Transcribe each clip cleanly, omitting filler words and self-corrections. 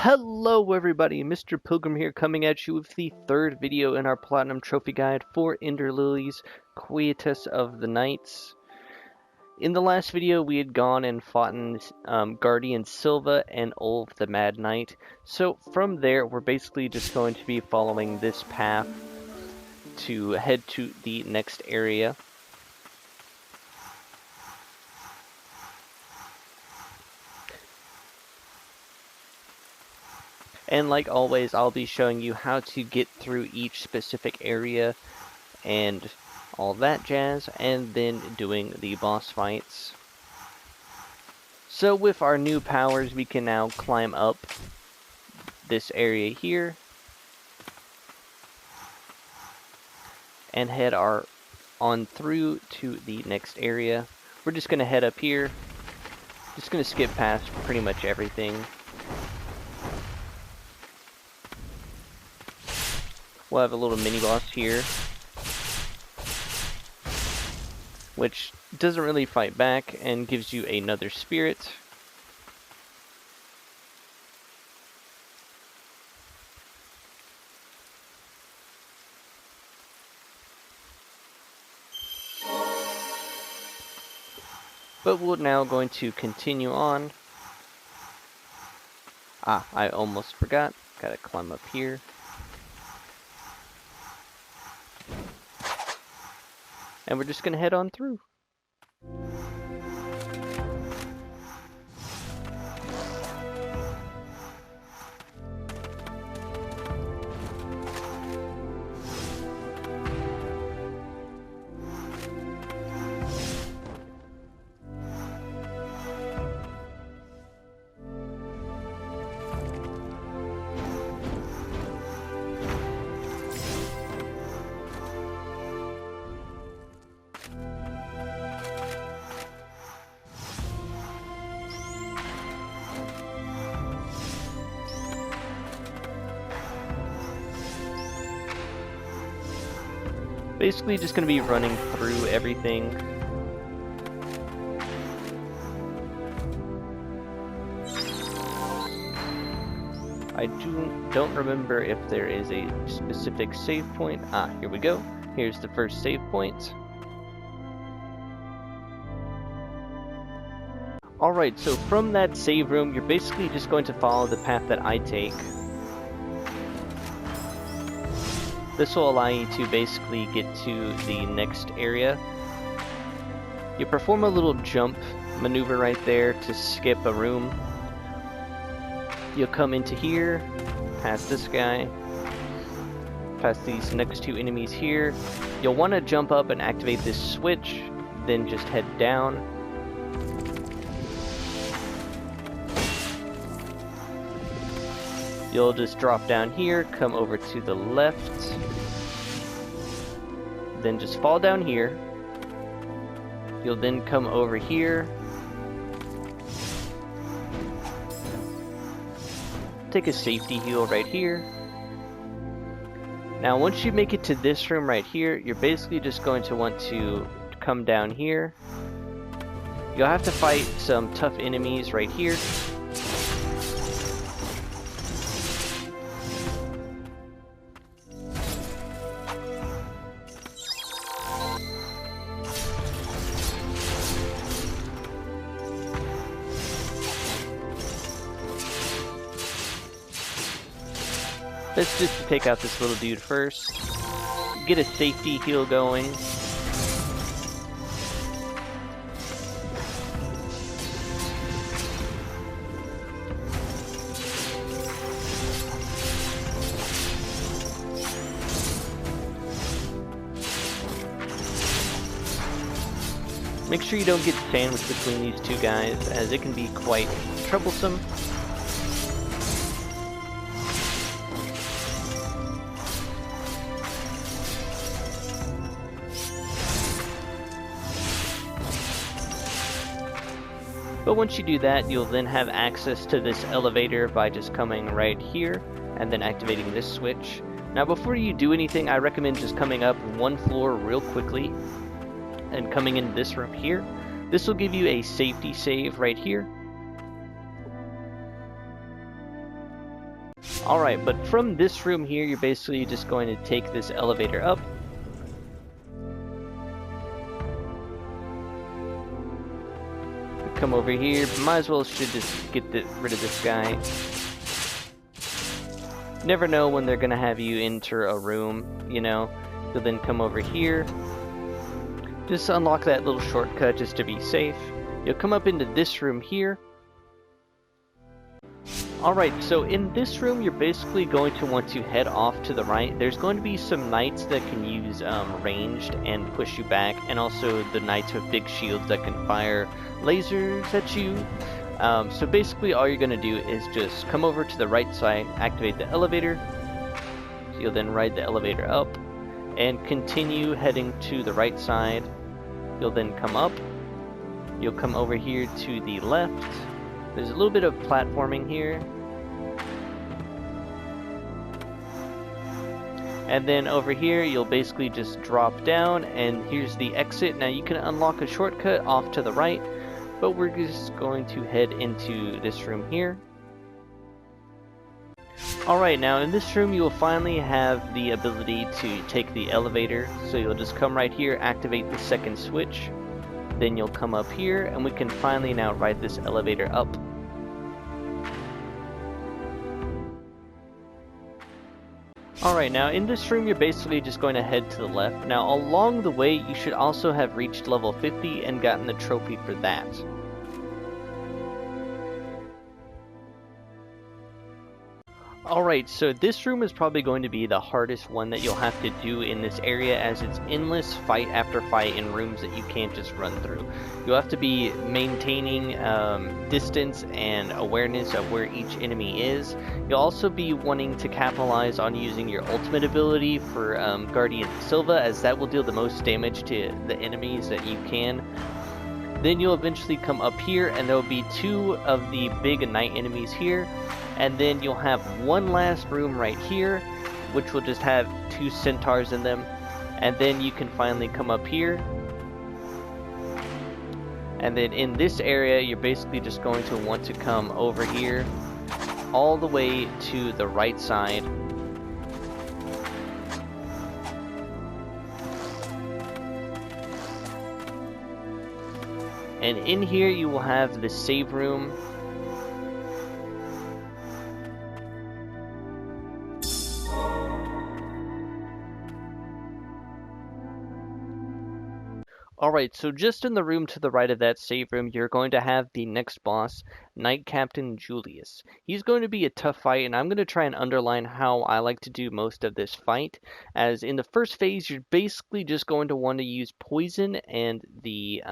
Hello everybody, Mr. Pilgrim here coming at you with the third video in our Platinum Trophy Guide for Ender Lilies, Quietus of the Knights. In the last video we had gone and fought in Guardian Silva and Ulf the Mad Knight. So from there we're basically just going to be following this path to head to the next area. And like always, I'll be showing you how to get through each specific area and all that jazz, and then doing the boss fights. So with our new powers, we can now climb up this area here and head on through to the next area. We're just going to head up here, just going to skip past pretty much everything. We'll have a little mini boss here, which doesn't really fight back and gives you another spirit. But we're now going to continue on. I almost forgot. Gotta climb up here. And we're just going to head on through. Basically just going to be running through everything. I don't remember if there is a specific save point. Here we go. Here's the first save point. Alright, so from that save room, you're basically just going to follow the path that I take. This will allow you to basically get to the next area. You perform a little jump maneuver right there to skip a room. You'll come into here, past this guy, past these next two enemies here. You'll want to jump up and activate this switch, then just head down. You'll just drop down here, come over to the left, then just fall down here. You'll then come over here, take a safety heal right here. Now once you make it to this room right here, you're basically just going to want to come down here. You'll have to fight some tough enemies right here. Let's just take out this little dude first. Get a safety heal going. Make sure you don't get sandwiched between these two guys, as it can be quite troublesome. But once you do that, you'll then have access to this elevator by just coming right here and then activating this switch. Now before you do anything, I recommend just coming up one floor real quickly and coming in this room here. This will give you a safety save right here. Alright, but from this room here, you're basically just going to take this elevator up. Come over here, might as well should just get rid of this guy. Never know when they're gonna have you enter a room, you know. You'll then come over here. Just unlock that little shortcut just to be safe. You'll come up into this room here. Alright, so in this room you're basically going to want to head off to the right. There's going to be some knights that can use ranged and push you back, and also the knights with big shields that can fire lasers at you. So basically all you're going to do is just come over to the right side, activate the elevator. So you'll then ride the elevator up and continue heading to the right side. You'll then come up. You'll come over here to the left. There's a little bit of platforming here. And then over here, you'll basically just drop down, and here's the exit. Now you can unlock a shortcut off to the right, but we're just going to head into this room here. Alright, now in this room you will finally have the ability to take the elevator. So you'll just come right here, activate the second switch. Then you'll come up here, and we can finally now ride this elevator up. Alright, now in this room you're basically just going to head to the left. Now along the way you should also have reached level 50 and gotten the trophy for that. Alright, so this room is probably going to be the hardest one that you'll have to do in this area, as it's endless fight after fight in rooms that you can't just run through. You'll have to be maintaining distance and awareness of where each enemy is. You'll also be wanting to capitalize on using your ultimate ability for Guardian Silva, as that will deal the most damage to the enemies that you can. Then you'll eventually come up here, and there will be two of the big knight enemies here. And then you'll have one last room right here, which will just have two centaurs in them. And then you can finally come up here. And then in this area, you're basically just going to want to come over here, all the way to the right side. And in here you will have the save room. Alright, so just in the room to the right of that save room, you're going to have the next boss, Knight Captain Julius. He's going to be a tough fight, and I'm going to try and underline how I like to do most of this fight. As in the first phase, you're basically just going to want to use poison and the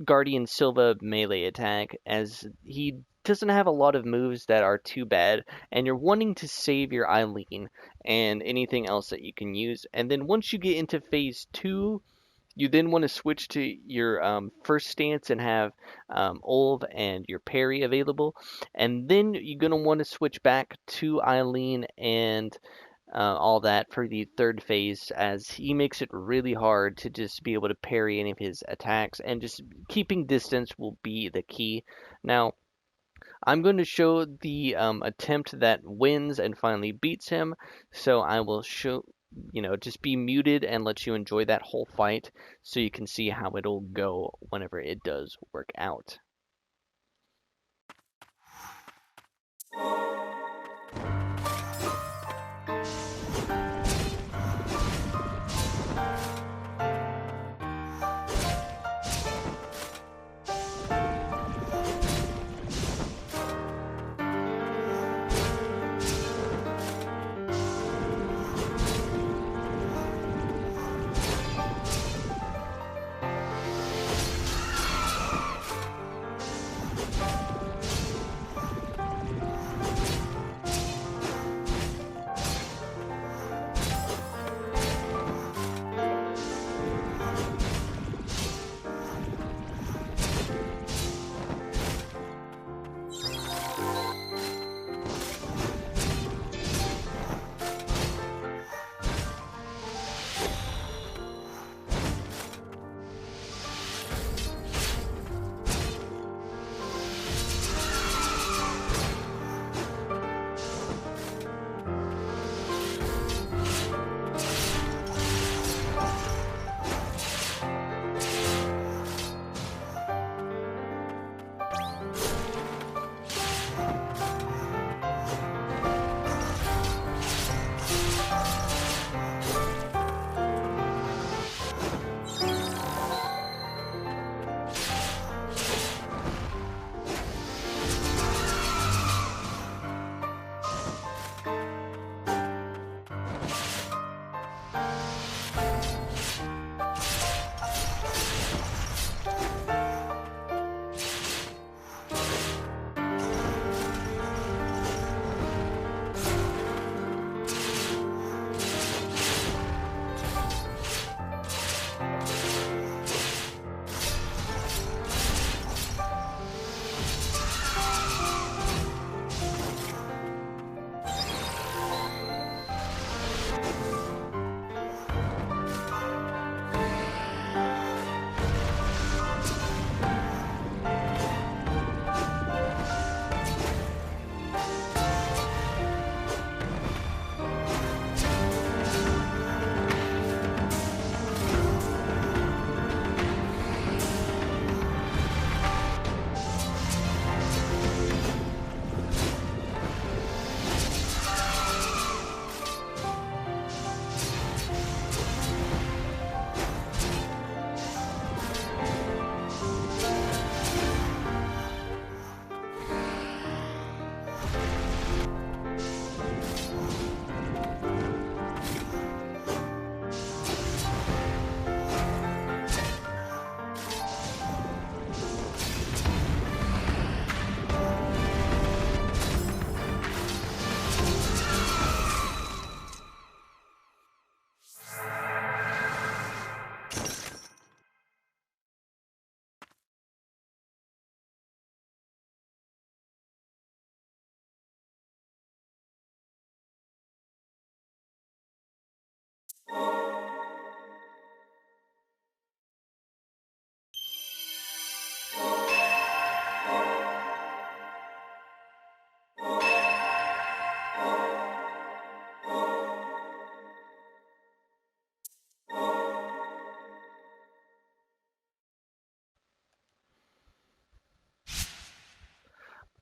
Guardian Silva melee attack, as he doesn't have a lot of moves that are too bad, and you're wanting to save your Eileen and anything else that you can use. And then once you get into phase 2, you then want to switch to your first stance and have Olv and your parry available. And then you're going to want to switch back to Eileen and all that for the third phase, as he makes it really hard to just be able to parry any of his attacks, and just keeping distance will be the key. Now, I'm going to show the attempt that wins and finally beats him, so I will show, just be muted and let you enjoy that whole fight so you can see how it'll go whenever it does work out.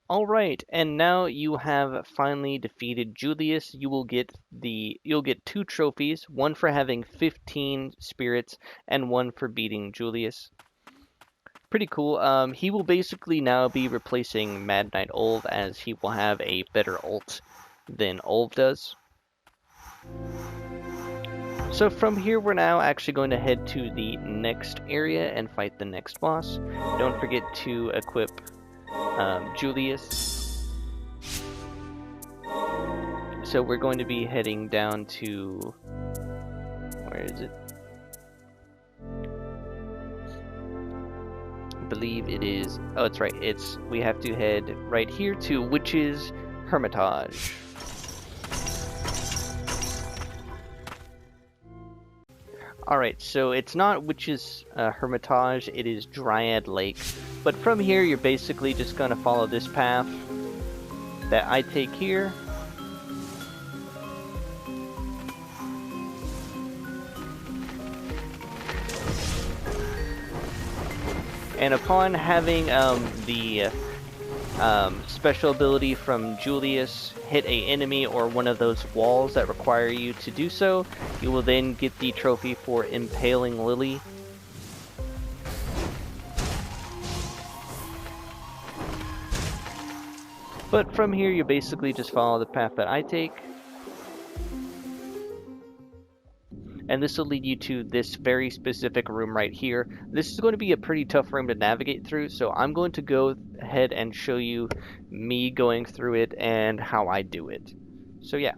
Alright, and now you have finally defeated Julius. You'll get 2 trophies, one for having 15 spirits and one for beating Julius. Pretty cool. He will basically now be replacing Mad Knight Olv, as he will have a better ult than Olv does. So from here, we're now actually going to head to the next area and fight the next boss. Don't forget to equip Julius. So we're going to be heading down to... where is it? I believe it is... oh, it's right. We have to head right here to Witch's Hermitage. Alright, so it's not Witch's Hermitage, it is Dryad Lake. But from here, you're basically just going to follow this path that I take here. And upon having the special ability from Julius hit an enemy or one of those walls that require you to do so, you will then get the trophy for impaling Lily. But from here, you basically just follow the path that I take. And this will lead you to this very specific room right here. This is going to be a pretty tough room to navigate through, so I'm going to go ahead and show you me going through it and how I do it. So yeah.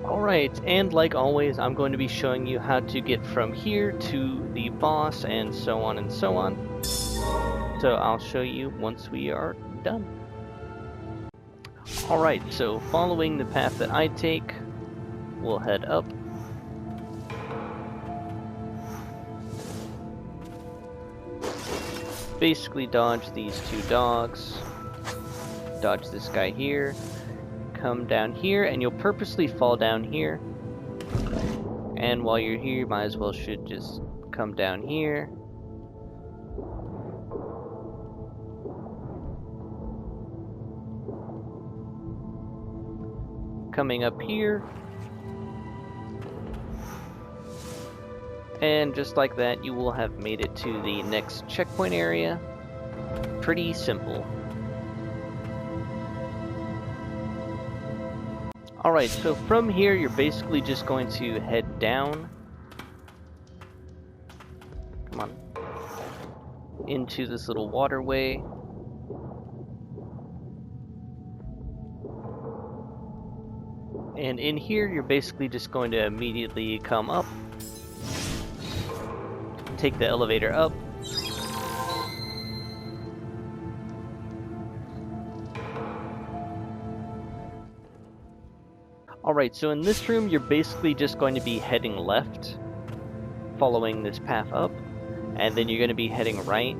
Alright, and like always, I'm going to be showing you how to get from here to the boss and so on and so on. So I'll show you once we are done. Alright, so following the path that I take, we'll head up. Basically dodge these two dogs, dodge this guy here, come down here, and you'll purposely fall down here. And while you're here, you might as well should just come down here. Coming up here. And just like that, you will have made it to the next checkpoint area. Pretty simple. Alright, so from here you're basically just going to head down. Come on. Into this little waterway. And in here you're basically just going to immediately come up. Take the elevator up. Alright, so in this room you're basically just going to be heading left, following this path up, and then you're going to be heading right.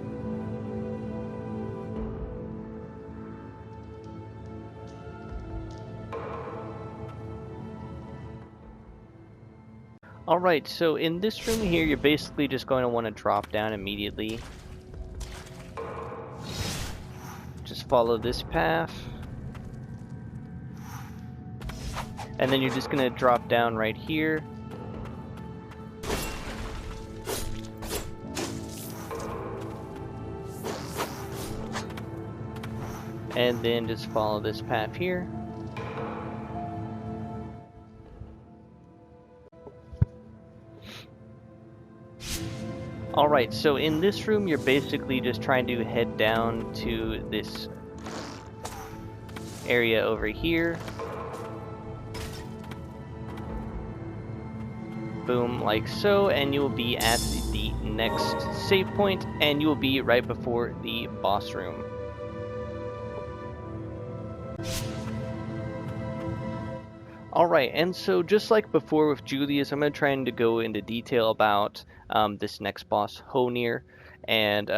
Alright, so in this room here you're basically just going to want to drop down immediately. Just follow this path. And then you're just going to drop down right here. And then just follow this path here. Alright, so in this room you're basically just trying to head down to this area over here. Boom, like so, and you will be at the next save point, and you will be right before the boss room. Alright, and so just like before with Julius, I'm going to try to go into detail about this next boss, Hoenir, and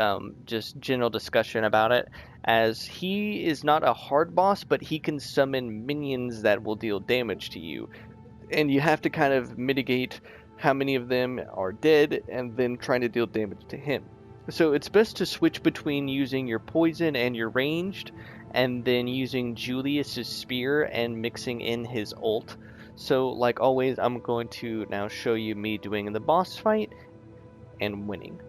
just general discussion about it, as he is not a hard boss, but he can summon minions that will deal damage to you. And you have to kind of mitigate how many of them are dead, and then trying to deal damage to him. So it's best to switch between using your poison and your ranged, and then using Julius's spear and mixing in his ult. So like always, I'm going to now show you me doing the boss fight and winning.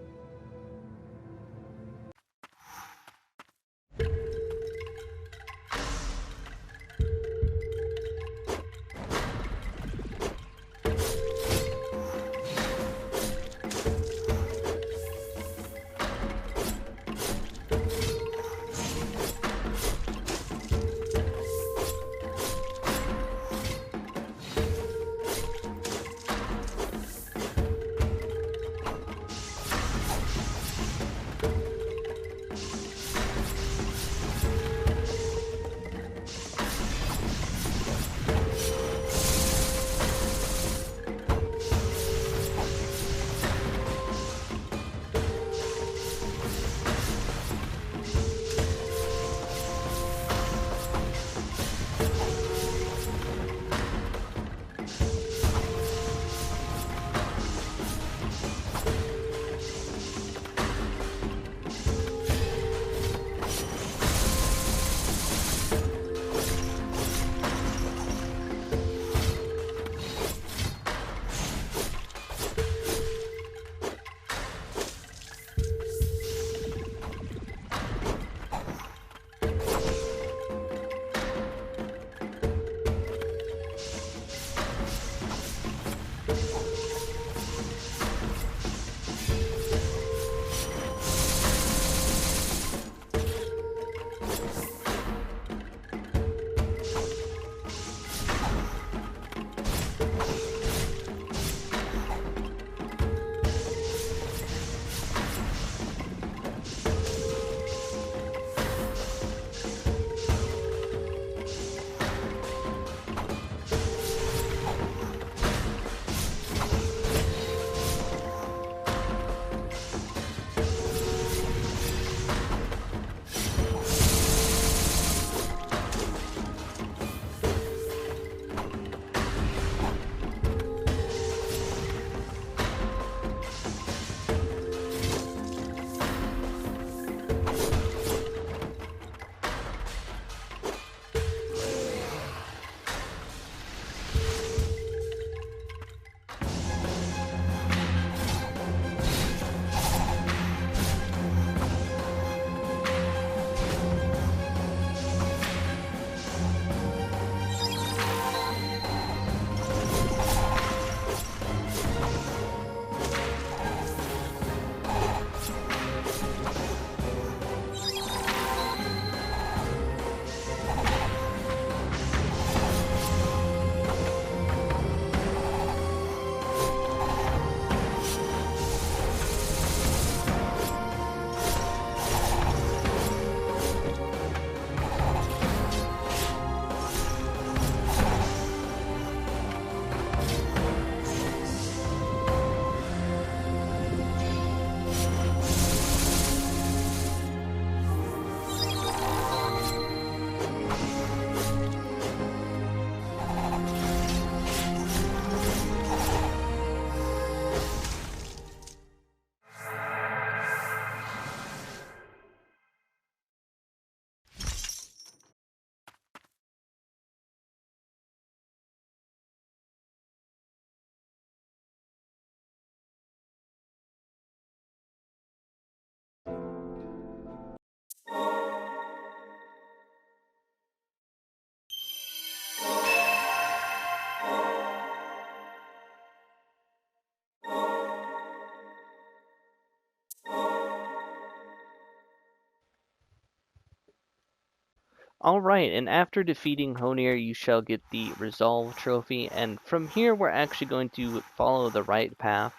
Alright, and after defeating Hoenir, you shall get the Resolve trophy, and from here we're actually going to follow the right path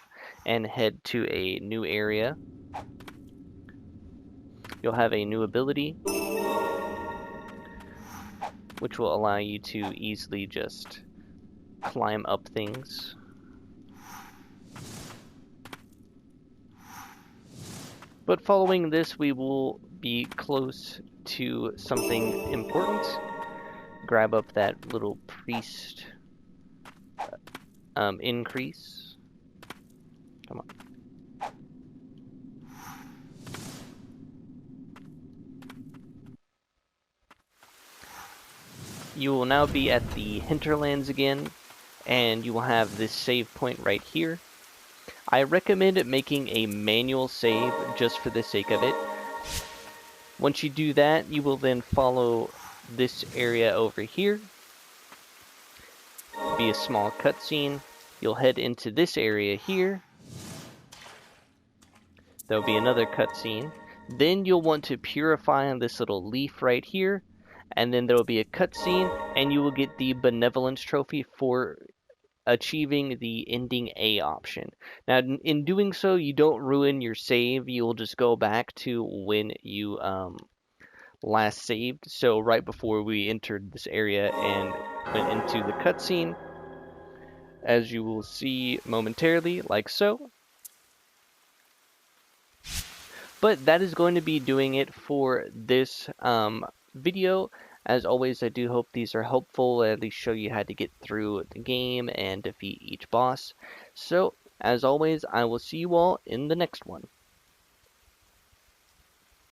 and head to a new area. You'll have a new ability, which will allow you to easily just climb up things. But following this, we will be close to something important. Grab up that little priest increase. Come on. You will now be at the hinterlands again, and you will have this save point right here. I recommend making a manual save just for the sake of it. Once you do that, you will then follow this area over here. Be a small cutscene. You'll head into this area here. There'll be another cutscene. Then you'll want to purify on this little leaf right here. And then there will be a cutscene, and you will get the Benevolence Trophy for achieving the ending A option. Now, in doing so, you don't ruin your save. You'll just go back to when you last saved. So right before we entered this area and went into the cutscene, as you will see momentarily, like so. But that is going to be doing it for this video. As always, I do hope these are helpful, at least show you how to get through the game and defeat each boss. So, as always, I will see you all in the next one.